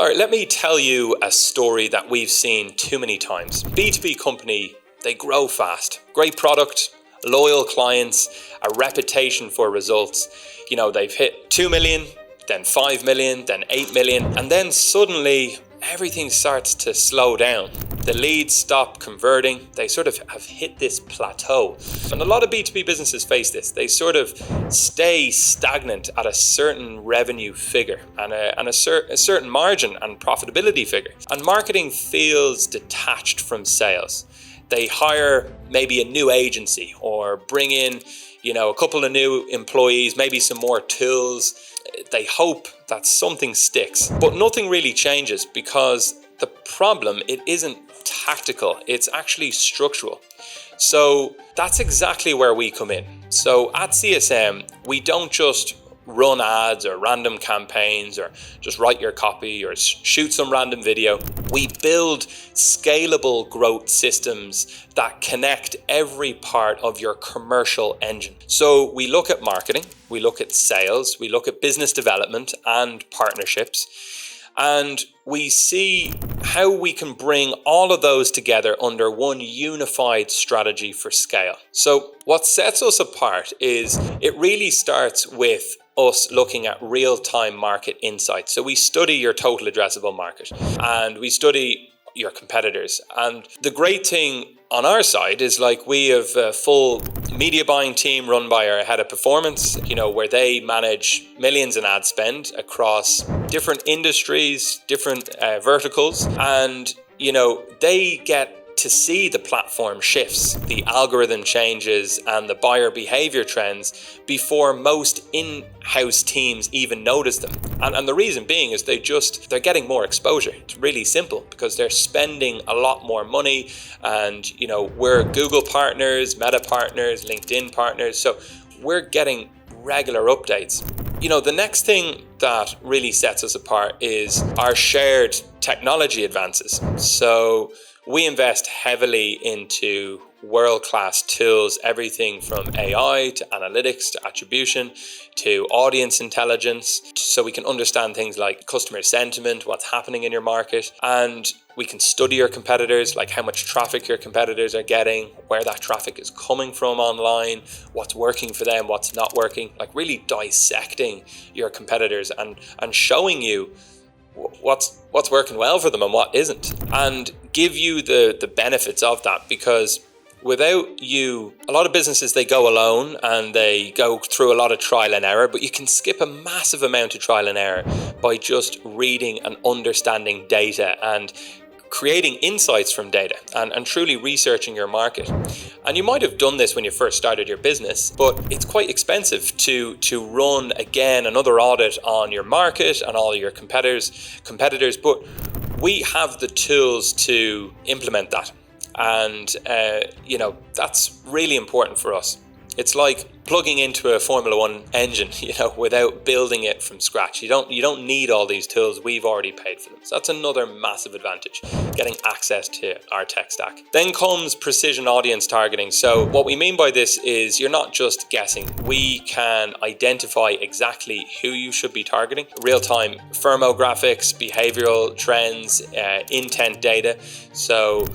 All right, let me tell you a story that we've seen too many times. B2B company, they grow fast. Great product, loyal clients, a reputation for results. They've hit 2 million, then 5 million, then 8 million, and then suddenly everything starts to slow down. The leads stop converting. They sort of have hit this plateau. And a lot of B2B businesses face this. They sort of stay stagnant at a certain revenue figure and a certain margin and profitability figure. And marketing feels detached from sales. They hire maybe a new agency or bring in, a couple of new employees, maybe some more tools. They hope that something sticks, but nothing really changes because the problem, it isn't tactical, it's actually structural. So that's exactly where we come in. So at CSM, we don't just run ads or random campaigns or just write your copy or shoot some random video. We build scalable growth systems that connect every part of your commercial engine. So we look at marketing, we look at sales, we look at business development and partnerships, and we see how we can bring all of those together under one unified strategy for scale. So what sets us apart is it really starts with us looking at real-time market insights. So we study your total addressable market and we study your competitors. And the great thing on our side is we have a full media buying team run by our head of performance, where they manage millions in ad spend across different industries, different verticals. And, they get to see the platform shifts, the algorithm changes, and the buyer behavior trends before most in-house teams even notice them. And the reason being is they're getting more exposure. It's really simple because they're spending a lot more money, and we're Google partners, Meta partners, LinkedIn partners, so we're getting regular updates. The next thing that really sets us apart is our shared technology advances. So we invest heavily into world-class tools, everything from AI to analytics to attribution to audience intelligence, so we can understand things like customer sentiment, what's happening in your market, and we can study your competitors, like how much traffic your competitors are getting, where that traffic is coming from online, what's working for them, what's not working, really dissecting your competitors and showing you what's working well for them and what isn't, and give you the benefits of that. Because without you, a lot of businesses, they go alone and they go through a lot of trial and error, but you can skip a massive amount of trial and error by just reading and understanding data and creating insights from data and truly researching your market. And you might have done this when you first started your business, but it's quite expensive to run again another audit on your market and all your competitors, but we have the tools to implement that. And that's really important for us. It's like plugging into a Formula One engine, without building it from scratch. You don't need all these tools. We've already paid for them. So that's another massive advantage, getting access to our tech stack. Then comes precision audience targeting. So what we mean by this is you're not just guessing. We can identify exactly who you should be targeting. Real-time firmographics, behavioral trends, intent data. So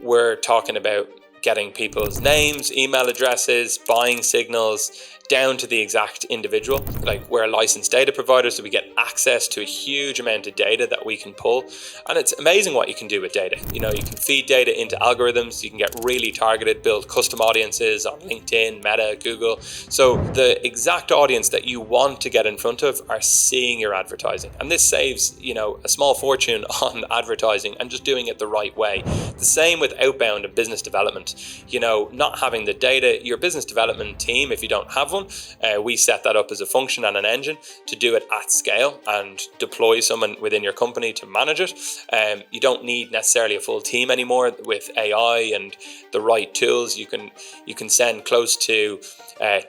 we're talking about getting people's names, email addresses, buying signals, down to the exact individual. We're a licensed data provider, so we get access to a huge amount of data that we can pull. And it's amazing what you can do with data. You can feed data into algorithms, you can get really targeted, build custom audiences on LinkedIn, Meta, Google. So the exact audience that you want to get in front of are seeing your advertising. And this saves, a small fortune on advertising and just doing it the right way. The same with outbound and business development. Not having the data, your business development team, if you don't have one, we set that up as a function and an engine to do it at scale and deploy someone within your company to manage it. You don't need necessarily a full team anymore. With AI and the right tools, you can send close to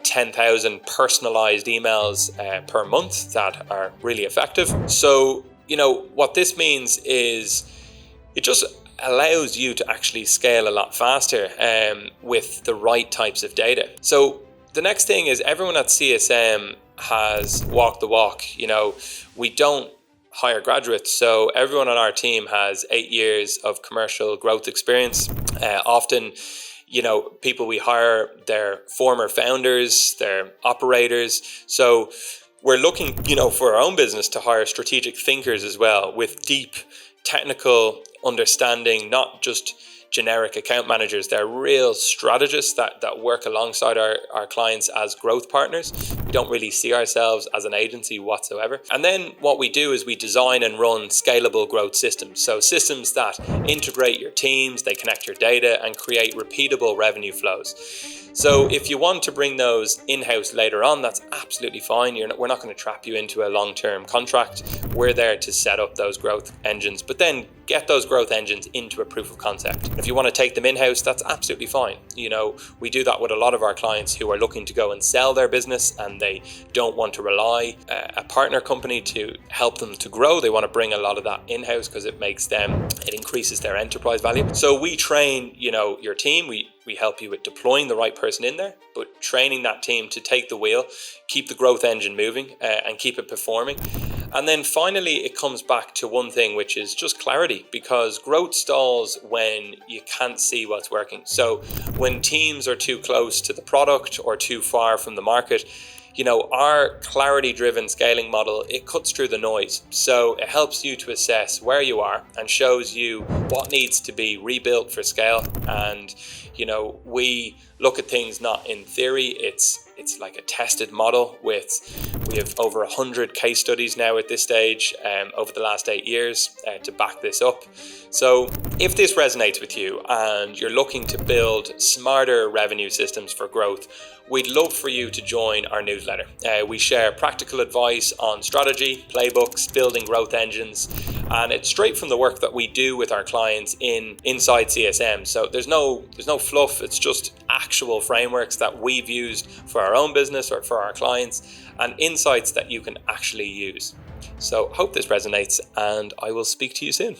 10,000 personalized emails per month that are really effective. So what this means is it just allows you to actually scale a lot faster with the right types of data. So the next thing is everyone at CSM has walked the walk. We don't hire graduates. So everyone on our team has 8 years of commercial growth experience. Often, people we hire, they're former founders, they're operators. So we're looking, for our own business to hire strategic thinkers as well, with deep technical understanding, not just generic account managers. They're real strategists that work alongside our clients as growth partners. We don't really see ourselves as an agency whatsoever. And then what we do is we design and run scalable growth systems. So systems that integrate your teams, they connect your data and create repeatable revenue flows. So if you want to bring those in-house later on, that's absolutely fine. We're not going to trap you into a long-term contract. We're there to set up those growth engines, but then get those growth engines into a proof of concept. If you want to take them in-house, that's absolutely fine. We do that with a lot of our clients who are looking to go and sell their business and they don't want to rely a partner company to help them to grow. They want to bring a lot of that in-house because it increases their enterprise value. So we train, your team. We help you with deploying the right person in there, but training that team to take the wheel, keep the growth engine moving, and keep it performing. And then finally, it comes back to one thing, which is just clarity, because growth stalls when you can't see what's working. So when teams are too close to the product or too far from the market, our clarity-driven scaling model, it cuts through the noise. So it helps you to assess where you are and shows you what needs to be rebuilt for scale. And, we look at things not in theory. It's like a tested model we have over 100 case studies now at this stage over the last 8 years to back this up. So if this resonates with you and you're looking to build smarter revenue systems for growth, we'd love for you to join our newsletter. We share practical advice on strategy, playbooks, building growth engines, and it's straight from the work that we do with our clients inside CSM. So there's no fluff. It's just actual frameworks that we've used for our own business or for our clients, and insights that you can actually use. So hope this resonates, and I will speak to you soon.